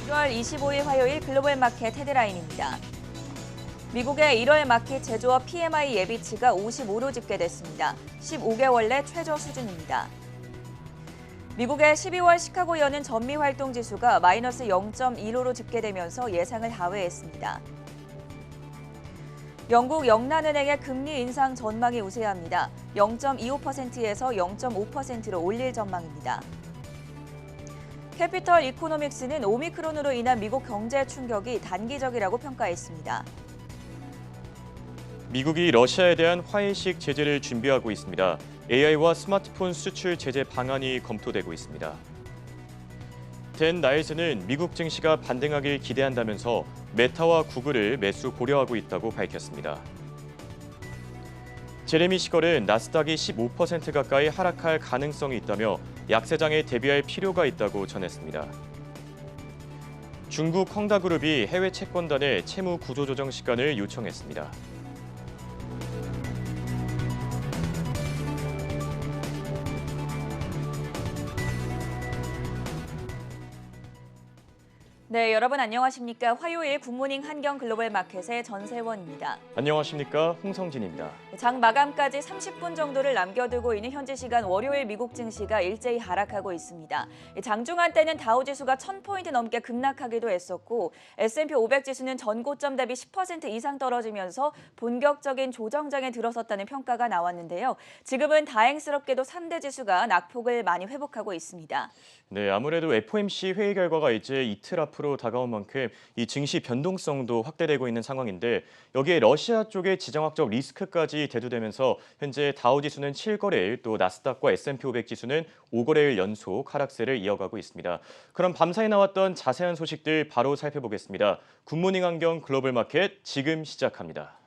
1월 25일 화요일 글로벌 마켓 헤드라인입니다. 미국의 1월 마켓 제조업 PMI 예비치가 55로 집계됐습니다. 15개월 내 최저 수준입니다. 미국의 12월 시카고 여는 전미 활동 지수가 마이너스 0.15로 집계되면서 예상을 하회했습니다. 영국 영란은행의 금리 인상 전망이 우세합니다. 0.25%에서 0.5%로 올릴 전망입니다. 캐피털 이코노믹스는 오미크론으로 인한 미국 경제 충격이 단기적이라고 평가했습니다. 미국이 러시아에 대한 화해식 제재를 준비하고 있습니다. AI와 스마트폰 수출 제재 방안이 검토되고 있습니다. 댄 나일스는 미국 증시가 반등하길 기대한다면서 메타와 구글을 매수 고려하고 있다고 밝혔습니다. 제레미 시걸은 나스닥이 15% 가까이 하락할 가능성이 있다며 약세장에 대비할 필요가 있다고 전했습니다. 중국 헝다그룹이 해외 채권단의 채무 구조조정 시간을 요청했습니다. 네, 여러분 안녕하십니까? 화요일 굿모닝 한경 글로벌 마켓의 전세원입니다. 안녕하십니까? 홍성진입니다. 장 마감까지 30분 정도를 남겨두고 있는 현지 시간 월요일 미국 증시가 일제히 하락하고 있습니다. 장중한 때는 다우지수가 1000포인트 넘게 급락하기도 했었고 S&P 500 지수는 전고점 대비 10% 이상 떨어지면서 본격적인 조정장에 들어섰다는 평가가 나왔는데요. 지금은 다행스럽게도 3대 지수가 낙폭을 많이 회복하고 있습니다. 네, 아무래도 FOMC 회의 결과가 이제 이틀 앞으로 다가온 만큼 이 증시 변동성도 확대되고 있는 상황인데 여기에 러시아 쪽의 지정학적 리스크까지 대두되면서 현재 다우지수는 7거래일 또 나스닥과 S&P 500 지수는 5거래일 연속 하락세를 이어가고 있습니다. 그럼 밤사이 나왔던 자세한 소식들 바로 살펴보겠습니다. 굿모닝 한경 글로벌 마켓 지금 시작합니다.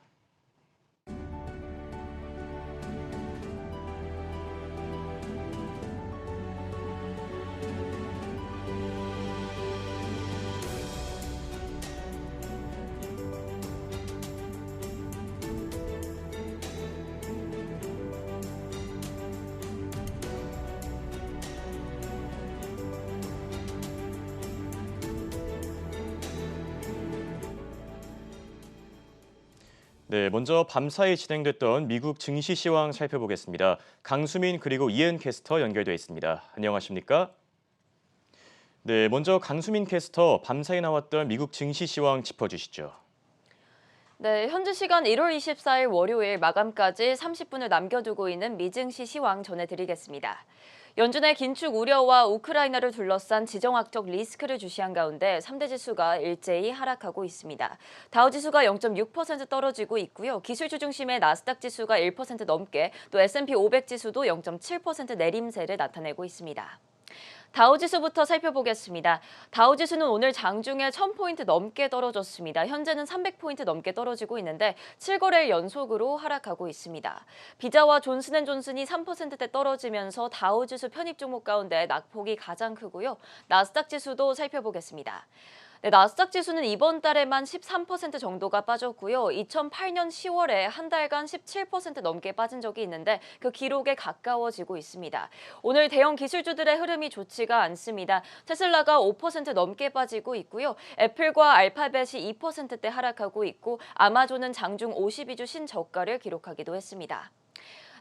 네, 먼저 밤사이 진행됐던 미국 증시 시황 살펴보겠습니다. 강수민 그리고 이은 캐스터 연결돼 있습니다. 안녕하십니까? 네, 먼저 강수민 캐스터 밤사이 나왔던 미국 증시 시황 짚어주시죠. 네, 현지 시간 1월 24일 월요일 마감까지 30분을 남겨두고 있는 미증시 시황 전해드리겠습니다. 연준의 긴축 우려와 우크라이나를 둘러싼 지정학적 리스크를 주시한 가운데 3대 지수가 일제히 하락하고 있습니다. 다우지수가 0.6% 떨어지고 있고요. 기술주 중심의 나스닥 지수가 1% 넘게 또 S&P 500 지수도 0.7% 내림세를 나타내고 있습니다. 다우지수부터 살펴보겠습니다. 다우지수는 오늘 장중에 1000포인트 넘게 떨어졌습니다. 현재는 300포인트 넘게 떨어지고 있는데 7거래일 연속으로 하락하고 있습니다. 비자와 존슨앤존슨이 3%대 떨어지면서 다우지수 편입 종목 가운데 낙폭이 가장 크고요. 나스닥 지수도 살펴보겠습니다. 네, 나스닥 지수는 이번 달에만 13% 정도가 빠졌고요. 2008년 10월에 한 달간 17% 넘게 빠진 적이 있는데 그 기록에 가까워지고 있습니다. 오늘 대형 기술주들의 흐름이 좋지가 않습니다. 테슬라가 5% 넘게 빠지고 있고요. 애플과 알파벳이 2%대 하락하고 있고 아마존은 장중 52주 신저가를 기록하기도 했습니다.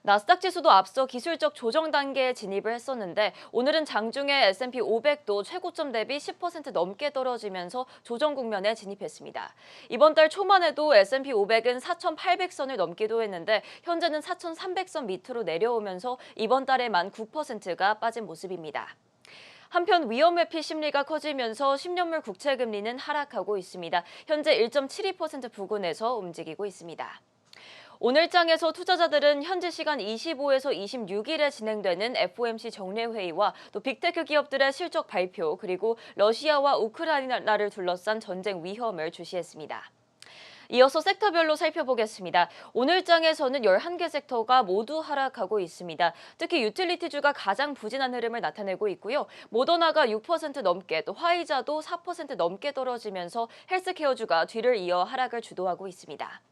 나스닥 지수도 앞서 기술적 조정 단계에 진입을 했었는데 오늘은 장중에 S&P 500도 최고점 대비 10% 넘게 떨어지면서 조정 국면에 진입했습니다. 이번 달 초만 해도 S&P 500은 4,800선을 넘기도 했는데 현재는 4,300선 밑으로 내려오면서 이번 달에만 9%가 빠진 모습입니다. 한편 위험회피 심리가 커지면서 10년물 국채금리는 하락하고 있습니다. 현재 1.72% 부근에서 움직이고 있습니다. 오늘 장에서 투자자들은 현지 시간 25에서 26일에 진행되는 FOMC 정례회의와 또 빅테크 기업들의 실적 발표 그리고 러시아와 우크라이나를 둘러싼 전쟁 위험을 주시했습니다. 이어서 섹터별로 살펴보겠습니다. 오늘 장에서는 11개 섹터가 모두 하락하고 있습니다. 특히 유틸리티주가 가장 부진한 흐름을 나타내고 있고요. 모더나가 6% 넘게 또 화이자도 4% 넘게 떨어지면서 헬스케어주가 뒤를 이어 하락을 주도하고 있습니다.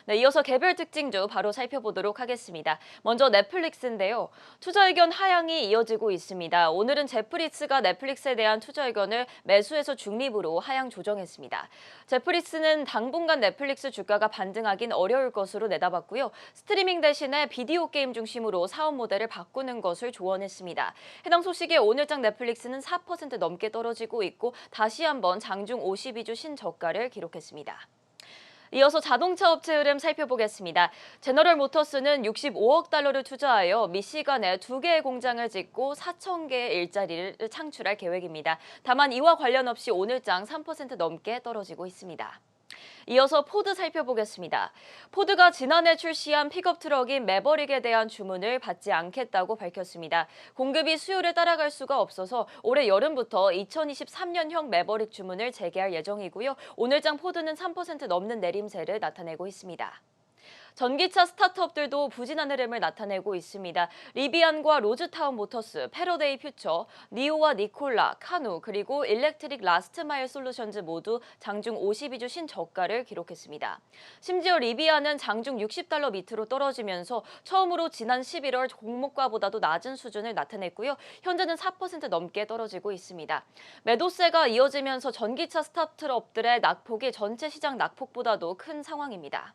네, 이어서 개별 특징주 바로 살펴보도록 하겠습니다. 먼저 넷플릭스인데요. 투자 의견 하향이 이어지고 있습니다. 오늘은 제프리스가 넷플릭스에 대한 투자 의견을 매수에서 중립으로 하향 조정했습니다. 제프리스는 당분간 넷플릭스 주가가 반등하긴 어려울 것으로 내다봤고요. 스트리밍 대신에 비디오 게임 중심으로 사업 모델을 바꾸는 것을 조언했습니다. 해당 소식에 오늘장 넷플릭스는 4% 넘게 떨어지고 있고 다시 한번 장중 52주 신저가를 기록했습니다. 이어서 자동차 업체 흐름 살펴보겠습니다. 제너럴 모터스는 65억 달러를 투자하여 미시간에 2개의 공장을 짓고 4,000개의 일자리를 창출할 계획입니다. 다만 이와 관련 없이 오늘장 3% 넘게 떨어지고 있습니다. 이어서 포드 살펴보겠습니다. 포드가 지난해 출시한 픽업 트럭인 매버릭에 대한 주문을 받지 않겠다고 밝혔습니다. 공급이 수요를 따라갈 수가 없어서 올해 여름부터 2023년형 매버릭 주문을 재개할 예정이고요. 오늘장 포드는 3% 넘는 내림세를 나타내고 있습니다. 전기차 스타트업들도 부진한 흐름을 나타내고 있습니다. 리비안과 로즈타운 모터스, 패러데이 퓨처, 니오와 니콜라, 카누, 그리고 일렉트릭 라스트 마일 솔루션즈 모두 장중 52주 신저가를 기록했습니다. 심지어 리비안은 장중 60달러 밑으로 떨어지면서 처음으로 지난 11월 공모가보다도 낮은 수준을 나타냈고요. 현재는 4% 넘게 떨어지고 있습니다. 매도세가 이어지면서 전기차 스타트업들의 낙폭이 전체 시장 낙폭보다도 큰 상황입니다.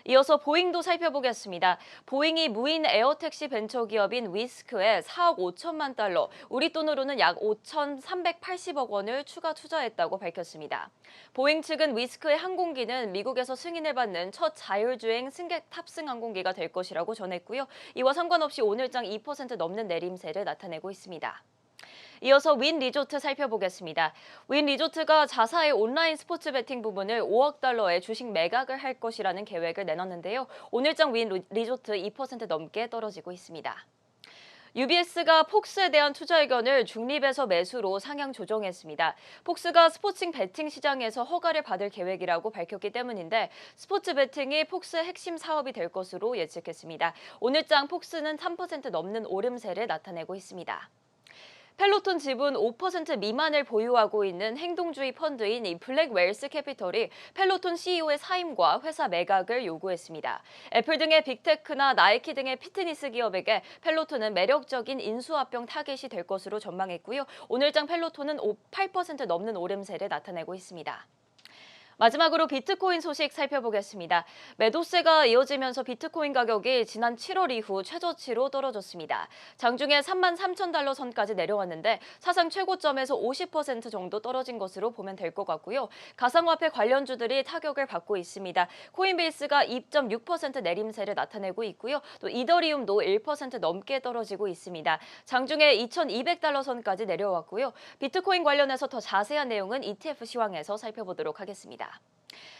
이어서 보잉도 살펴보겠습니다. 보잉이 무인 에어택시 벤처기업인 위스크에 4억 5천만 달러, 우리 돈으로는 약 5,380억 원을 추가 투자했다고 밝혔습니다. 보잉 측은 위스크의 항공기는 미국에서 승인을 받는 첫 자율주행 승객 탑승 항공기가 될 것이라고 전했고요. 이와 상관없이 오늘장 2% 넘는 내림세를 나타내고 있습니다. 이어서 윈 리조트 살펴보겠습니다. 윈 리조트가 자사의 온라인 스포츠 베팅 부분을 5억 달러의 주식 매각을 할 것이라는 계획을 내놨는데요. 오늘장 윈 리조트 2% 넘게 떨어지고 있습니다. UBS가 폭스에 대한 투자 의견을 중립에서 매수로 상향 조정했습니다. 폭스가 스포츠 베팅 시장에서 허가를 받을 계획이라고 밝혔기 때문인데 스포츠 베팅이 폭스의 핵심 사업이 될 것으로 예측했습니다. 오늘장 폭스는 3% 넘는 오름세를 나타내고 있습니다. 펠로톤 지분 5% 미만을 보유하고 있는 행동주의 펀드인 이 블랙 웰스 캐피털이 펠로톤 CEO의 사임과 회사 매각을 요구했습니다. 애플 등의 빅테크나 나이키 등의 피트니스 기업에게 펠로톤은 매력적인 인수합병 타겟이 될 것으로 전망했고요. 오늘장 펠로톤은 8% 넘는 오름세를 나타내고 있습니다. 마지막으로 비트코인 소식 살펴보겠습니다. 매도세가 이어지면서 비트코인 가격이 지난 7월 이후 최저치로 떨어졌습니다. 장중에 33,000달러 선까지 내려왔는데 사상 최고점에서 50% 정도 떨어진 것으로 보면 될 것 같고요. 가상화폐 관련주들이 타격을 받고 있습니다. 코인베이스가 2.6% 내림세를 나타내고 있고요. 또 이더리움도 1% 넘게 떨어지고 있습니다. 장중에 2,200달러 선까지 내려왔고요. 비트코인 관련해서 더 자세한 내용은 ETF 시황에서 살펴보도록 하겠습니다.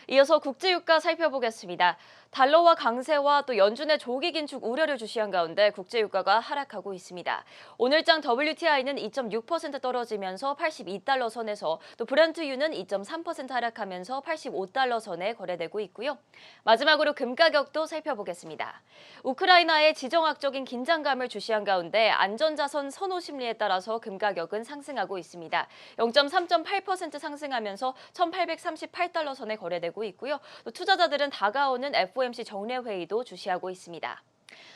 이어서 국제유가 살펴보겠습니다. 달러와 강세와 또 연준의 조기 긴축 우려를 주시한 가운데 국제유가가 하락하고 있습니다. 오늘장 WTI는 2.6% 떨어지면서 82달러 선에서 또 브렌트유는 2.3% 하락하면서 85달러 선에 거래되고 있고요. 마지막으로 금 가격도 살펴보겠습니다. 우크라이나의 지정학적인 긴장감을 주시한 가운데 안전자선 선호 심리에 따라서 금 가격은 상승하고 있습니다. 0.3.8% 상승하면서 1,838달러 선에 거래되고 있고요. 또 투자자들은 다가오는 FOMC 정례회의도 주시하고 있습니다.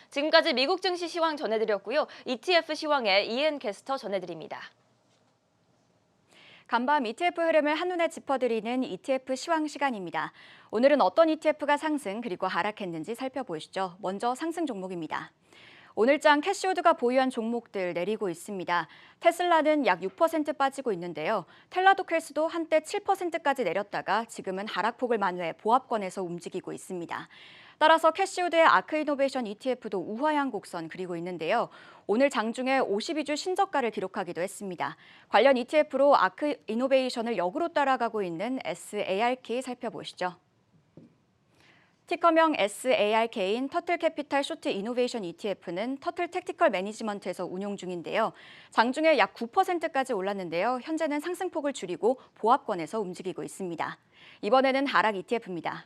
지금까지 미국 증시 시황 전해드렸고요. ETF 시황의 이엔 캐스터 전해드립니다. 간밤 ETF 흐름을 한눈에 짚어드리는 ETF 시황 시간입니다. 오늘은 어떤 ETF가 상승 그리고 하락했는지 살펴보시죠. 먼저 상승 종목입니다. 오늘장 캐시우드가 보유한 종목들 내리고 있습니다. 테슬라는 약 6% 빠지고 있는데요. 텔라도켈스도 한때 7%까지 내렸다가 지금은 하락폭을 만회해 보합권에서 움직이고 있습니다. 따라서 캐시우드의 아크이노베이션 ETF도 우하향 곡선 그리고 있는데요. 오늘 장중에 52주 신저가를 기록하기도 했습니다. 관련 ETF로 아크이노베이션을 역으로 따라가고 있는 SARK 살펴보시죠. 티커명 SARK인 터틀캐피탈 쇼트 이노베이션 ETF는 터틀 택티컬 매니지먼트에서 운용 중인데요. 장중에 약 9%까지 올랐는데요. 현재는 상승폭을 줄이고 보합권에서 움직이고 있습니다. 이번에는 하락 ETF입니다.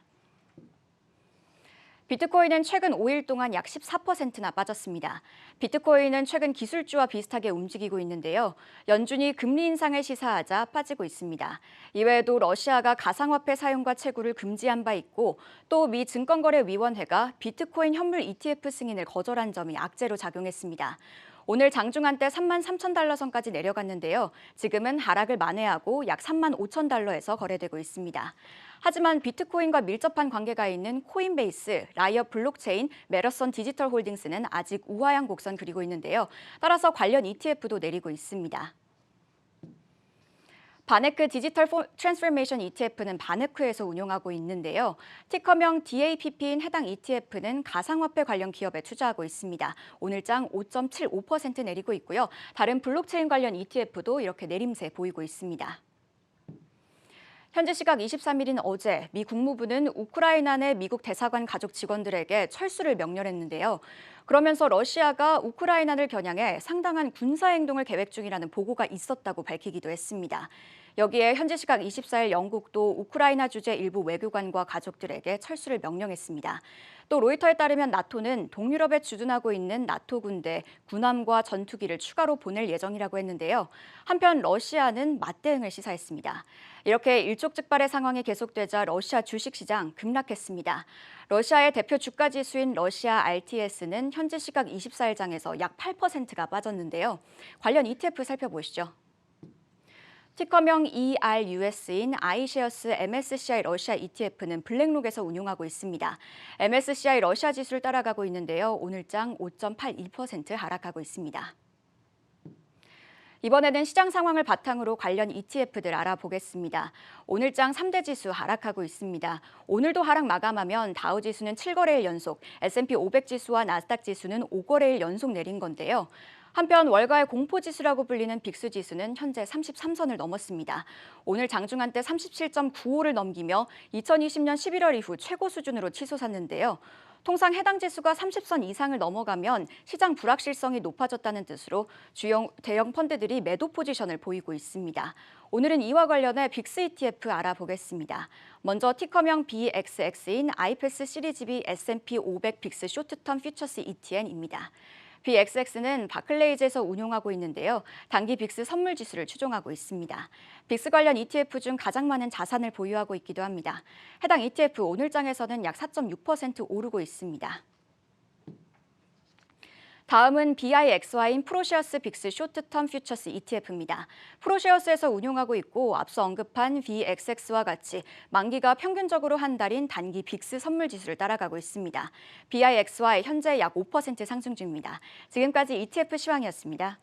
비트코인은 최근 5일 동안 약 14%나 빠졌습니다. 비트코인은 최근 기술주와 비슷하게 움직이고 있는데요. 연준이 금리 인상을 시사하자 빠지고 있습니다. 이외에도 러시아가 가상화폐 사용과 채굴을 금지한 바 있고 또 미 증권거래위원회가 비트코인 현물 ETF 승인을 거절한 점이 악재로 작용했습니다. 오늘 장중 한때 33,000달러 선까지 내려갔는데요. 지금은 하락을 만회하고 약 35,000달러에서 거래되고 있습니다. 하지만 비트코인과 밀접한 관계가 있는 코인베이스, 라이엇 블록체인, 메러선 디지털 홀딩스는 아직 우하향 곡선 그리고 있는데요. 따라서 관련 ETF도 내리고 있습니다. 바네크 디지털 트랜스포메이션 ETF는 바네크에서 운용하고 있는데요. 티커명 DAPP인 해당 ETF는 가상화폐 관련 기업에 투자하고 있습니다. 오늘장 5.75% 내리고 있고요. 다른 블록체인 관련 ETF도 이렇게 내림세 보이고 있습니다. 현지 시각 23일인 어제 미 국무부는 우크라이나 내 미국 대사관 가족 직원들에게 철수를 명령했는데요. 그러면서 러시아가 우크라이나를 겨냥해 상당한 군사행동을 계획 중이라는 보고가 있었다고 밝히기도 했습니다. 여기에 현지 시각 24일 영국도 우크라이나 주재 일부 외교관과 가족들에게 철수를 명령했습니다. 또 로이터에 따르면 나토는 동유럽에 주둔하고 있는 나토 군대, 군함과 전투기를 추가로 보낼 예정이라고 했는데요. 한편 러시아는 맞대응을 시사했습니다. 이렇게 일촉즉발의 상황이 계속되자 러시아 주식시장 급락했습니다. 러시아의 대표 주가 지수인 러시아 RTS는 현지 시각 24일장에서 약 8%가 빠졌는데요. 관련 ETF 살펴보시죠. 티커명 ERUS인 iShares MSCI 러시아 ETF는 블랙록에서 운용하고 있습니다. MSCI 러시아 지수를 따라가고 있는데요. 오늘장 5.82% 하락하고 있습니다. 이번에는 시장 상황을 바탕으로 관련 ETF들 알아보겠습니다. 오늘장 3대 지수 하락하고 있습니다. 오늘도 하락 마감하면 다우 지수는 7거래일 연속, S&P 500 지수와 나스닥 지수는 5거래일 연속 내린 건데요. 한편 월가의 공포지수라고 불리는 빅스 지수는 현재 33선을 넘었습니다. 오늘 장중 한때 37.95를 넘기며 2020년 11월 이후 최고 수준으로 치솟았는데요. 통상 해당 지수가 30선 이상을 넘어가면 시장 불확실성이 높아졌다는 뜻으로 주요 대형 펀드들이 매도 포지션을 보이고 있습니다. 오늘은 이와 관련해 빅스 ETF 알아보겠습니다. 먼저 티커명 BXX인 아이패스 시리즈 B S&P 500 빅스 쇼트텀 퓨처스 ETN입니다. BXX는 바클레이즈에서 운용하고 있는데요. 단기 빅스 선물 지수를 추종하고 있습니다. 빅스 관련 ETF 중 가장 많은 자산을 보유하고 있기도 합니다. 해당 ETF 오늘장에서는 약 4.6% 오르고 있습니다. 다음은 BIXY인 프로쉐어스 빅스 쇼트텀 퓨처스 ETF입니다. 프로쉐어스에서 운용하고 있고 앞서 언급한 BXX와 같이 만기가 평균적으로 한 달인 단기 빅스 선물 지수를 따라가고 있습니다. BIXY 현재 약 5% 상승 중입니다. 지금까지 ETF 시황이었습니다.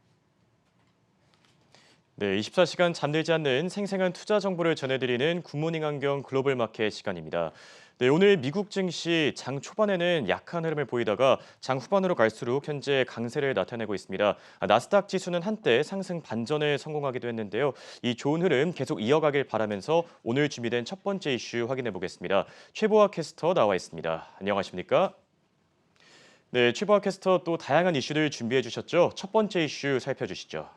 네, 24시간 잠들지 않는 생생한 투자 정보를 전해드리는 굿모닝 안경 글로벌 마켓 시간입니다. 네, 오늘 미국 증시 장 초반에는 약한 흐름을 보이다가 장 후반으로 갈수록 현재 강세를 나타내고 있습니다. 나스닥 지수는 한때 상승 반전에 성공하기도 했는데요. 이 좋은 흐름 계속 이어가길 바라면서 오늘 준비된 첫 번째 이슈 확인해 보겠습니다. 최보아 캐스터 나와 있습니다. 안녕하십니까? 네, 최보아 캐스터 또 다양한 이슈들 준비해 주셨죠? 첫 번째 이슈 살펴주시죠.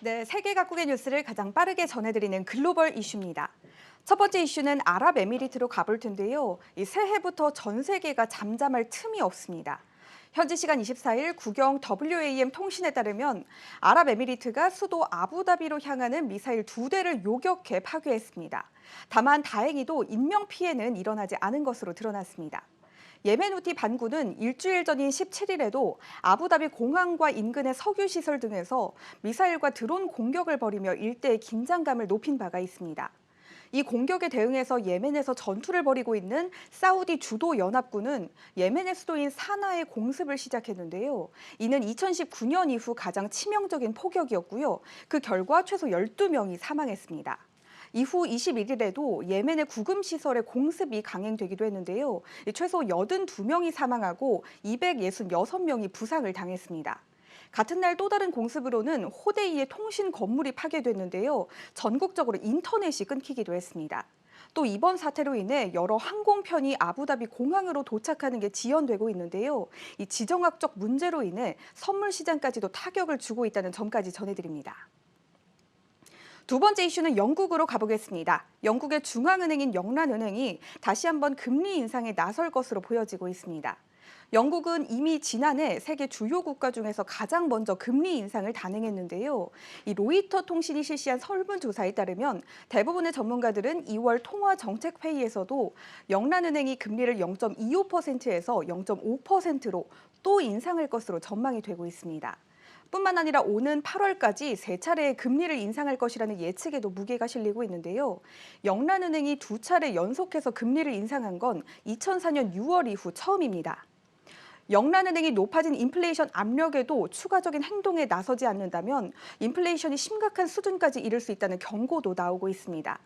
네, 세계 각국의 뉴스를 가장 빠르게 전해드리는 글로벌 이슈입니다. 첫 번째 이슈는 아랍에미리트로 가볼 텐데요. 이 새해부터 전 세계가 잠잠할 틈이 없습니다. 현지 시간 24일 국영 WAM 통신에 따르면 아랍에미리트가 수도 아부다비로 향하는 미사일 2대를 요격해 파괴했습니다. 다만 다행히도 인명피해는 일어나지 않은 것으로 드러났습니다. 예멘 후티 반군은 일주일 전인 17일에도 아부다비 공항과 인근의 석유시설 등에서 미사일과 드론 공격을 벌이며 일대의 긴장감을 높인 바가 있습니다. 이 공격에 대응해서 예멘에서 전투를 벌이고 있는 사우디 주도 연합군은 예멘의 수도인 사나에 공습을 시작했는데요. 이는 2019년 이후 가장 치명적인 포격이었고요. 그 결과 최소 12명이 사망했습니다. 이후 21일에도 예멘의 구금시설에 공습이 강행되기도 했는데요. 최소 82명이 사망하고 266명이 부상을 당했습니다. 같은 날 또 다른 공습으로는 호데이의 통신 건물이 파괴됐는데요. 전국적으로 인터넷이 끊기기도 했습니다. 또 이번 사태로 인해 여러 항공편이 아부다비 공항으로 도착하는 게 지연되고 있는데요. 이 지정학적 문제로 인해 선물 시장까지도 타격을 주고 있다는 점까지 전해드립니다. 두 번째 이슈는 영국으로 가보겠습니다. 영국의 중앙은행인 영란은행이 다시 한번 금리 인상에 나설 것으로 보여지고 있습니다. 영국은 이미 지난해 세계 주요 국가 중에서 가장 먼저 금리 인상을 단행했는데요. 이 로이터 통신이 실시한 설문조사에 따르면 대부분의 전문가들은 2월 통화정책회의에서도 영란은행이 금리를 0.25%에서 0.5%로 또 인상할 것으로 전망이 되고 있습니다. 뿐만 아니라 오는 8월까지 세 차례의 금리를 인상할 것이라는 예측에도 무게가 실리고 있는데요. 영란은행이 두 차례 연속해서 금리를 인상한 건 2004년 6월 이후 처음입니다. 영란은행이 높아진 인플레이션 압력에도 추가적인 행동에 나서지 않는다면 인플레이션이 심각한 수준까지 이를 수 있다는 경고도 나오고 있습니다.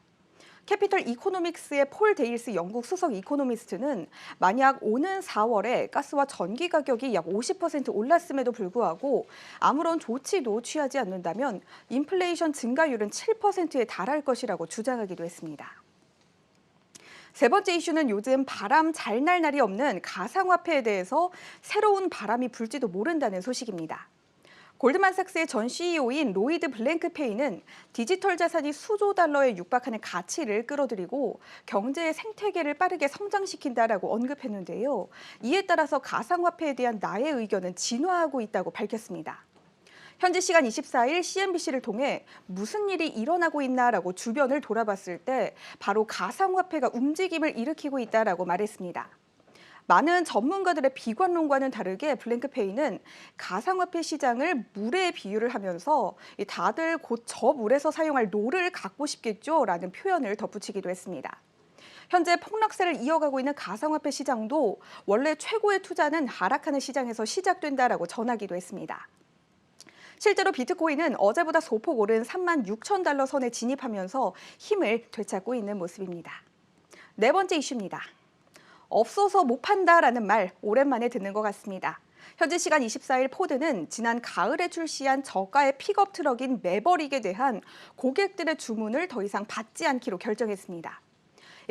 캐피털 이코노믹스의 폴 데일스 영국 수석 이코노미스트는 만약 오는 4월에 가스와 전기 가격이 약 50% 올랐음에도 불구하고 아무런 조치도 취하지 않는다면 인플레이션 증가율은 7%에 달할 것이라고 주장하기도 했습니다. 세 번째 이슈는 요즘 바람 잘 날 날이 없는 가상화폐에 대해서 새로운 바람이 불지도 모른다는 소식입니다. 골드만삭스의 전 CEO인 로이드 블랭크페이는 디지털 자산이 수조 달러에 육박하는 가치를 끌어들이고 경제의 생태계를 빠르게 성장시킨다라고 언급했는데요. 이에 따라서 가상화폐에 대한 나의 의견은 진화하고 있다고 밝혔습니다. 현지 시간 24일 CNBC를 통해 무슨 일이 일어나고 있나라고 주변을 돌아봤을 때 바로 가상화폐가 움직임을 일으키고 있다라고 말했습니다. 많은 전문가들의 비관론과는 다르게 블랭크페이는 가상화폐 시장을 물에 비유를 하면서 다들 곧 저 물에서 사용할 노를 갖고 싶겠죠라는 표현을 덧붙이기도 했습니다. 현재 폭락세를 이어가고 있는 가상화폐 시장도 원래 최고의 투자는 하락하는 시장에서 시작된다라고 전하기도 했습니다. 실제로 비트코인은 어제보다 소폭 오른 36,000달러 선에 진입하면서 힘을 되찾고 있는 모습입니다. 네 번째 이슈입니다. 없어서 못 판다라는 말 오랜만에 듣는 것 같습니다. 현지 시간 24일 포드는 지난 가을에 출시한 저가의 픽업 트럭인 매버릭에 대한 고객들의 주문을 더 이상 받지 않기로 결정했습니다.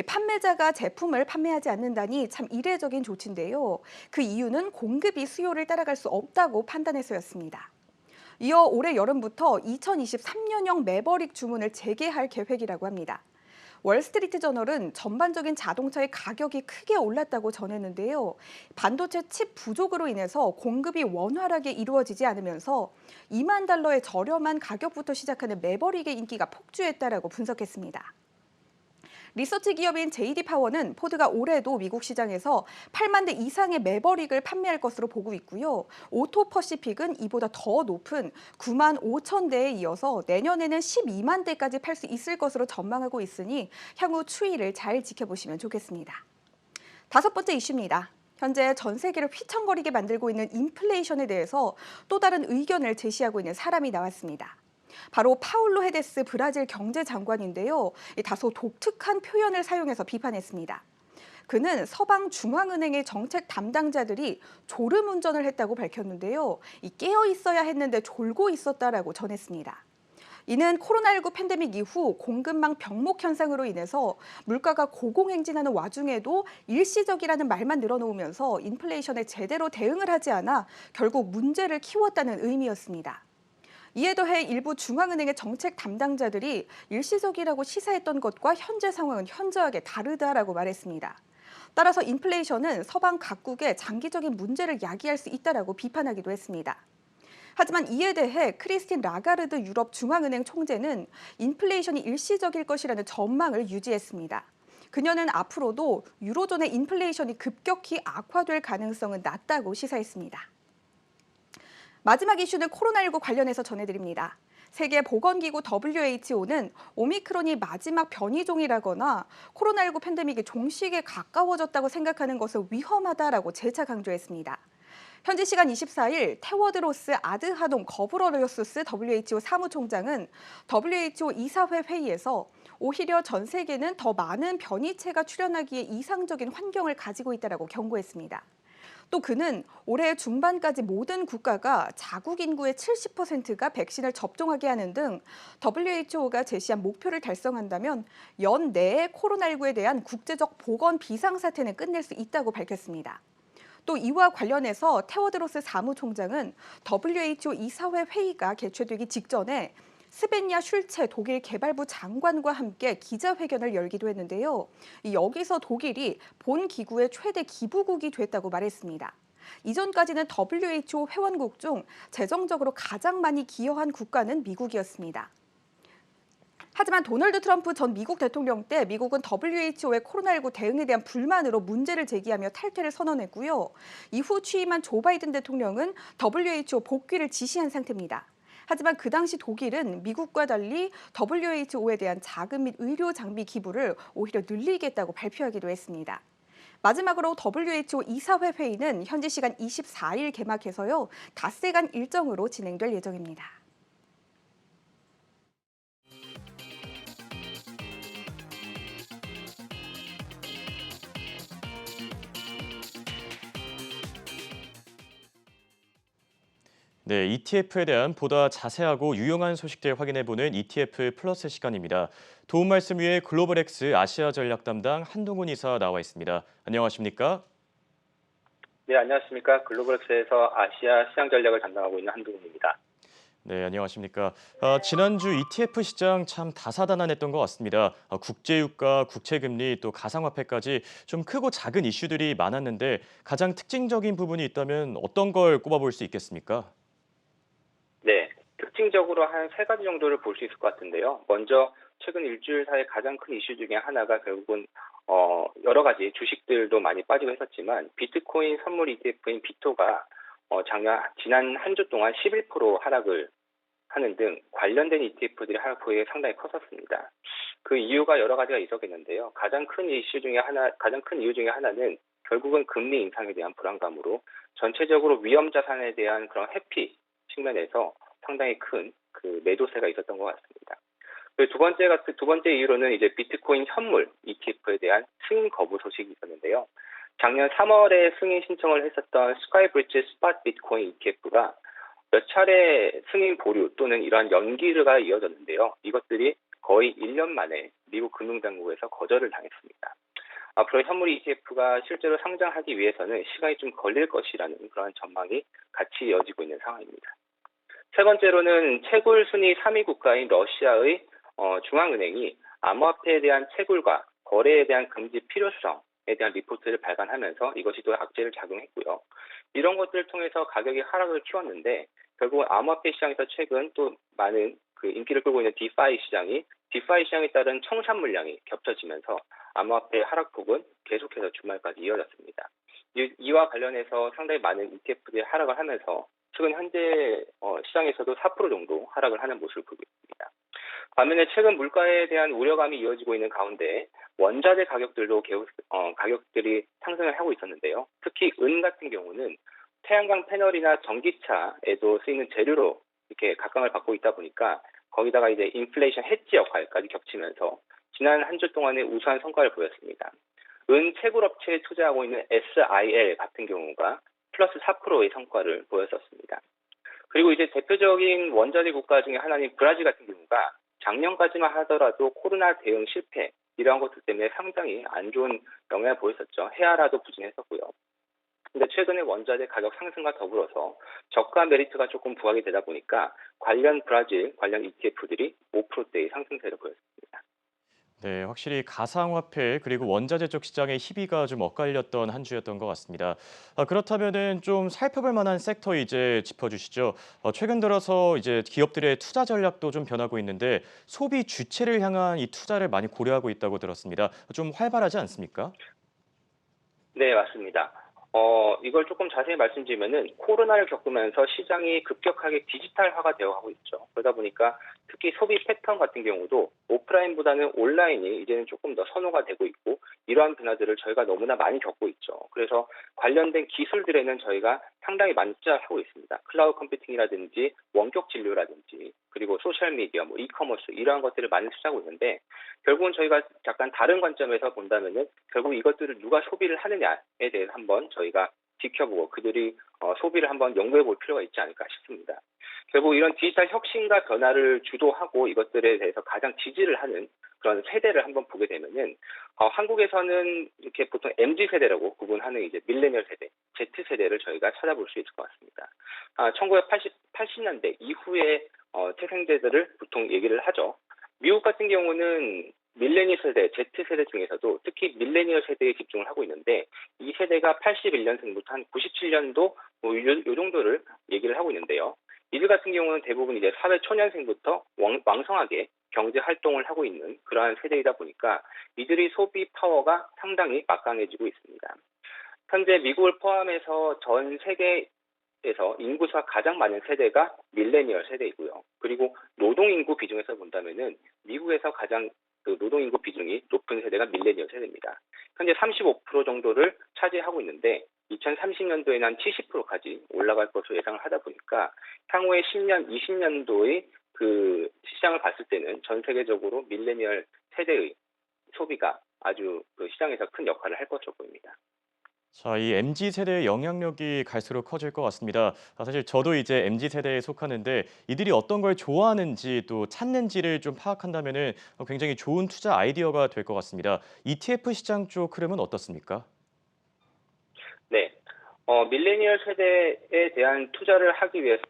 판매자가 제품을 판매하지 않는다니 참 이례적인 조치인데요. 그 이유는 공급이 수요를 따라갈 수 없다고 판단해서였습니다. 이어 올해 여름부터 2023년형 매버릭 주문을 재개할 계획이라고 합니다. 월스트리트 저널은 전반적인 자동차의 가격이 크게 올랐다고 전했는데요. 반도체 칩 부족으로 인해서 공급이 원활하게 이루어지지 않으면서 2만 달러의 저렴한 가격부터 시작하는 매버릭의 인기가 폭주했다라고 분석했습니다. 리서치 기업인 JD 파워는 포드가 올해도 미국 시장에서 8만 대 이상의 매버릭을 판매할 것으로 보고 있고요. 오토 퍼시픽은 이보다 더 높은 9만 5천 대에 이어서 내년에는 12만 대까지 팔 수 있을 것으로 전망하고 있으니 향후 추이를 잘 지켜보시면 좋겠습니다. 다섯 번째 이슈입니다. 현재 전 세계를 휘청거리게 만들고 있는 인플레이션에 대해서 또 다른 의견을 제시하고 있는 사람이 나왔습니다. 바로 파울로 헤데스 브라질 경제장관인데요. 다소 독특한 표현을 사용해서 비판했습니다. 그는 서방 중앙은행의 정책 담당자들이 졸음 운전을 했다고 밝혔는데요. 깨어 있어야 했는데 졸고 있었다라고 전했습니다. 이는 코로나19 팬데믹 이후 공급망 병목 현상으로 인해서 물가가 고공행진하는 와중에도 일시적이라는 말만 늘어놓으면서 인플레이션에 제대로 대응을 하지 않아 결국 문제를 키웠다는 의미였습니다. 이에 더해 일부 중앙은행의 정책 담당자들이 일시적이라고 시사했던 것과 현재 상황은 현저하게 다르다라고 말했습니다. 따라서 인플레이션은 서방 각국의 장기적인 문제를 야기할 수 있다라고 비판하기도 했습니다. 하지만 이에 대해 크리스틴 라가르드 유럽 중앙은행 총재는 인플레이션이 일시적일 것이라는 전망을 유지했습니다. 그녀는 앞으로도 유로존의 인플레이션이 급격히 악화될 가능성은 낮다고 시사했습니다. 마지막 이슈는 코로나19 관련해서 전해드립니다. 세계보건기구 WHO는 오미크론이 마지막 변이종이라거나 코로나19 팬데믹이 종식에 가까워졌다고 생각하는 것은 위험하다라고 재차 강조했습니다. 현지 시간 24일 테워드로스 아드하놈 거브러리우스 WHO 사무총장은 WHO 이사회 회의에서 오히려 전 세계는 더 많은 변이체가 출현하기에 이상적인 환경을 가지고 있다라고 경고했습니다. 또 그는 올해 중반까지 모든 국가가 자국 인구의 70%가 백신을 접종하게 하는 등 WHO가 제시한 목표를 달성한다면 연내에 코로나19에 대한 국제적 보건 비상사태는 끝낼 수 있다고 밝혔습니다. 또 이와 관련해서 테워드로스 사무총장은 WHO 이사회 회의가 개최되기 직전에 스벤야 슐체 독일 개발부 장관과 함께 기자회견을 열기도 했는데요. 여기서 독일이 본 기구의 최대 기부국이 됐다고 말했습니다. 이전까지는 WHO 회원국 중 재정적으로 가장 많이 기여한 국가는 미국이었습니다. 하지만 도널드 트럼프 전 미국 대통령 때 미국은 WHO의 코로나19 대응에 대한 불만으로 문제를 제기하며 탈퇴를 선언했고요. 이후 취임한 조 바이든 대통령은 WHO 복귀를 지시한 상태입니다. 하지만 그 당시 독일은 미국과 달리 WHO에 대한 자금 및 의료 장비 기부를 오히려 늘리겠다고 발표하기도 했습니다. 마지막으로 WHO 이사회 회의는 현지 시간 24일 개막해서요. 닷새간 일정으로 진행될 예정입니다. 네, ETF에 대한 보다 자세하고 유용한 소식들 확인해보는 ETF 플러스 시간입니다. 도움 말씀 위해 글로벌엑스 아시아 전략 담당 한동훈 이사 나와 있습니다. 안녕하십니까? 네, 안녕하십니까. 글로벌엑스에서 아시아 시장 전략을 담당하고 있는 한동훈입니다. 네, 안녕하십니까. 지난주 ETF 시장 참 다사다난했던 것 같습니다. 국제유가, 국채금리, 또 가상화폐까지 좀 크고 작은 이슈들이 많았는데 가장 특징적인 부분이 있다면 어떤 걸 꼽아볼 수 있겠습니까? 네, 특징적으로 한 세 가지 정도를 볼 수 있을 것 같은데요. 먼저 최근 일주일 사이 가장 큰 이슈 중에 하나가 결국은 여러 가지 주식들도 많이 빠지고 했었지만 비트코인 선물 ETF인 비토가 지난 한 주 동안 11% 하락을 하는 등 관련된 ETF들이 하락폭이 상당히 컸었습니다. 그 이유가 여러 가지가 있었겠는데요. 가장 큰 이유 중에 하나는 결국은 금리 인상에 대한 불안감으로 전체적으로 위험 자산에 대한 그런 회피 측면에서 상당히 큰 그 매도세가 있었던 것 같습니다. 두 번째 이유로는 이제 비트코인 현물 ETF에 대한 승인 거부 소식이 있었는데요. 작년 3월에 승인 신청을 했었던 스카이브리지 스팟 비트코인 ETF가 몇 차례 승인 보류 또는 이러한 연기가 이어졌는데요. 이것들이 거의 1년 만에 미국 금융당국에서 거절을 당했습니다. 앞으로 현물 ETF가 실제로 상장하기 위해서는 시간이 좀 걸릴 것이라는 그런 전망이 같이 이어지고 있는 상황입니다. 세 번째로는 채굴 순위 3위 국가인 러시아의 중앙은행이 암호화폐에 대한 채굴과 거래에 대한 금지 필요성에 대한 리포트를 발간하면서 이것이 또 악재를 작용했고요. 이런 것들을 통해서 가격이 하락을 키웠는데 결국은 암호화폐 시장에서 최근 또 많은 그 인기를 끌고 있는 디파이 시장에 따른 청산 물량이 겹쳐지면서 암호화폐 하락폭은 계속해서 주말까지 이어졌습니다. 이와 관련해서 상당히 많은 ETF들이 하락을 하면서 최근 현재 시장에서도 4% 정도 하락을 하는 모습을 보고 있습니다. 반면에 최근 물가에 대한 우려감이 이어지고 있는 가운데 원자재 가격들도 가격들이 상승을 하고 있었는데요. 특히 은 같은 경우는 태양광 패널이나 전기차에도 쓰이는 재료로 이렇게 각광을 받고 있다 보니까 거기다가 이제 인플레이션 해지 역할까지 겹치면서 지난 한 주 동안의 우수한 성과를 보였습니다. 은 채굴 업체에 투자하고 있는 SIL 같은 경우가 플러스 4%의 성과를 보였었습니다. 그리고 이제 대표적인 원자재 국가 중에 하나인 브라질 같은 경우가 작년까지만 하더라도 코로나 대응 실패 이러한 것들 때문에 상당히 안 좋은 영향을 보였었죠. 헤아라도 부진했었고요. 근데 최근에 원자재 가격 상승과 더불어서 저가 메리트가 조금 부각이 되다 보니까 브라질 관련 ETF들이 5%대의 상승세를 보였습니다. 네, 확실히 가상화폐 그리고 원자재 쪽 시장의 희비가 좀 엇갈렸던 한 주였던 것 같습니다. 그렇다면은 좀 살펴볼 만한 섹터 이제 짚어주시죠. 최근 들어서 이제 기업들의 투자 전략도 좀 변하고 있는데 소비 주체를 향한 이 투자를 많이 고려하고 있다고 들었습니다. 좀 활발하지 않습니까? 네, 맞습니다. 이걸 조금 자세히 말씀드리면은 코로나를 겪으면서 시장이 급격하게 디지털화가 되어 가고 있죠. 그러다 보니까 특히 소비 패턴 같은 경우도 오프라인보다는 온라인이 이제는 조금 더 선호가 되고 있고 이러한 변화들을 저희가 너무나 많이 겪고 있죠. 그래서 관련된 기술들에는 저희가 상당히 많이 투자를 하고 있습니다. 클라우드 컴퓨팅이라든지 원격 진료라든지 그리고 소셜미디어, 이커머스 이러한 것들을 많이 투자하고 있는데 결국은 저희가 약간 다른 관점에서 본다면은 결국 이것들을 누가 소비를 하느냐에 대해서 한번 저희가 지켜보고 그들이 소비를 한번 연구해 볼 필요가 있지 않을까 싶습니다. 결국 이런 디지털 혁신과 변화를 주도하고 이것들에 대해서 가장 지지를 하는 그런 세대를 한번 보게 되면은 한국에서는 이렇게 보통 MZ 세대라고 구분하는 이제 밀레니얼 세대, Z 세대를 저희가 찾아볼 수 있을 것 같습니다. 1980년대 이후에 채생제들을 보통 얘기를 하죠. 미국 같은 경우는 밀레니얼 세대, Z세대 중에서도 특히 밀레니얼 세대에 집중을 하고 있는데 이 세대가 81년생부터 한 97년도 요 정도를 얘기를 하고 있는데요. 이들 같은 경우는 대부분 이제 사회 초년생부터 왕성하게 경제 활동을 하고 있는 그러한 세대이다 보니까 이들의 소비 파워가 상당히 막강해지고 있습니다. 현재 미국을 포함해서 전 세계에서 인구수가 가장 많은 세대가 밀레니얼 세대이고요. 그리고 노동 인구 비중에서 본다면은 미국에서 가장 그 노동 인구 비중이 높은 세대가 밀레니얼 세대입니다. 현재 35% 정도를 차지하고 있는데 2030년도에는 한 70%까지 올라갈 것으로 예상을 하다 보니까 향후에 10년, 20년도의 그 시장을 봤을 때는 전 세계적으로 밀레니얼 세대의 소비가 아주 그 시장에서 큰 역할을 할 것으로 보입니다. 자, 이 MZ 세대의 영향력이 갈수록 커질 것 같습니다. 사실 저도 이제 MZ 세대에 속하는데 이들이 어떤 걸 좋아하는지 또 찾는지를 좀 파악한다면은 굉장히 좋은 투자 아이디어가 될 것 같습니다. ETF 시장 쪽 흐름은 어떻습니까? 네, 밀레니얼 세대에 대한 투자를 하기 위해서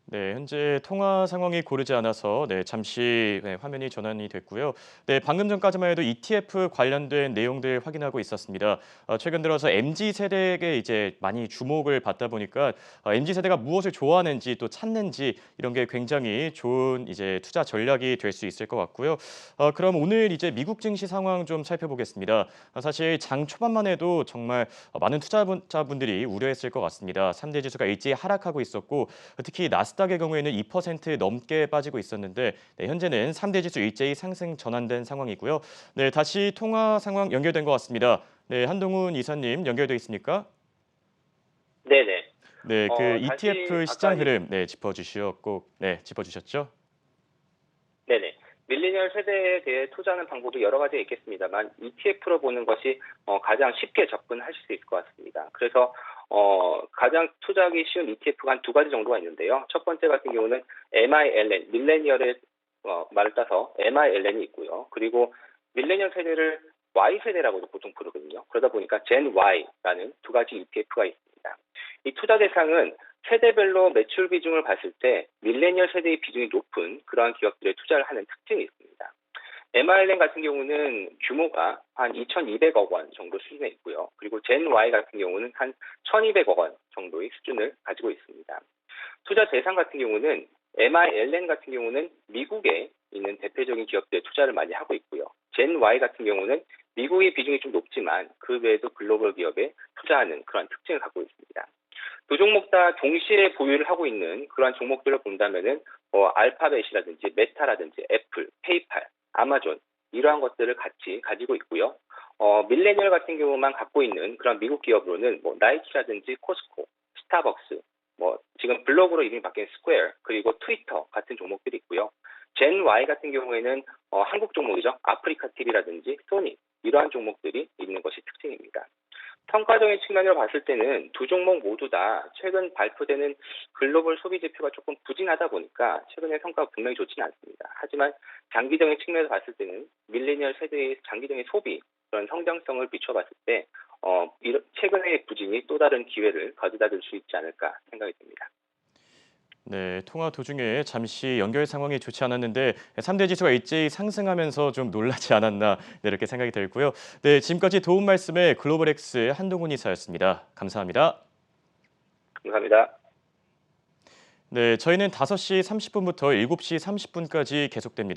네, 현재 통화 상황이 고르지 않아서 잠시 화면이 전환이 됐고요. 방금 전까지만 해도 ETF 관련된 내용들 확인하고 있었습니다. 최근 들어서 MZ 세대에게 이제 많이 주목을 받다 보니까 MZ 세대가 무엇을 좋아하는지 또 찾는지 이런 게 굉장히 좋은 이제 투자 전략이 될 수 있을 것 같고요. 그럼 오늘 이제 미국 증시 상황 좀 살펴보겠습니다. 사실 장 초반만 해도 정말 많은 투자자분들이 우려했을 것 같습니다. 3대 지수가 일제히 하락하고 있었고 특히 나스닥의 경우에는 2% 넘게 빠지고 있었는데 현재는 3대 지수 일제히 상승 전환된 상황이고요. 다시 통화 상황 연결된 것 같습니다. 한동훈 이사님 연결돼 있습니까? 네네. 네, 그 다시 ETF 시장 아까 흐름 짚어주셨죠? 네네. 밀레니얼 세대에 대해 투자하는 방법이 여러 가지 있겠습니다만 ETF로 보는 것이 가장 쉽게 접근하실 수 있을 것 같습니다. 그래서 가장 투자하기 쉬운 ETF가 한 두 가지 정도가 있는데요. 첫 번째 같은 경우는 MILN, 밀레니얼의 말을 따서 MILN이 있고요. 그리고 밀레니얼 세대를 Y세대라고도 보통 부르거든요. 그러다 보니까 Gen Y라는 두 가지 ETF가 있습니다. 이 투자 대상은 세대별로 매출 비중을 봤을 때 밀레니얼 세대의 비중이 높은 그러한 기업들에 투자를 하는 특징이 있습니다. MILN 같은 경우는 규모가 한 2,200억 원 정도 수준에 있고요. 그리고 Gen Y 같은 경우는 한 1,200억 원 정도의 수준을 가지고 있습니다. 투자 대상 같은 경우는 MILN 같은 경우는 미국에 있는 대표적인 기업들에 투자를 많이 하고 있고요. Gen Y 같은 경우는 미국의 비중이 좀 높지만 그 외에도 글로벌 기업에 투자하는 그런 특징을 갖고 있습니다. 두 종목 다 동시에 보유를 하고 있는 그러한 종목들을 본다면은 알파벳이라든지 메타라든지 애플, 페이팔, 아마존 이러한 것들을 같이 가지고 있고요. 밀레니얼 같은 경우만 갖고 있는 그런 미국 기업으로는 나이키라든지 코스코, 스타벅스, 지금 블로그로 이름이 바뀐 스퀘어 그리고 트위터 같은 종목들이 있고요. Gen Y 같은 경우에는 한국 종목이죠. 아프리카 TV라든지 소니 이러한 종목들이 있는 것이 특징입니다. 성과적인 측면으로 봤을 때는 두 종목 모두 다 최근 발표되는 글로벌 소비 지표가 조금 부진하다 보니까 최근의 성과가 분명히 좋지는 않습니다. 하지만 장기적인 측면에서 봤을 때는 밀레니얼 세대의 장기적인 소비 그런 성장성을 비춰봤을 때 최근의 부진이 또 다른 기회를 가져다 줄 수 있지 않을까 생각이 듭니다. 네, 통화 도중에 잠시 연결 상황이 좋지 않았는데 3대 지수가 일제히 상승하면서 좀 놀라지 않았나 이렇게 생각이 들고요. 네, 지금까지 도움 말씀에 글로벌엑스 한동훈 이사였습니다. 감사합니다. 감사합니다. 네, 저희는 5시 30분부터 7시 30분까지 계속됩니다.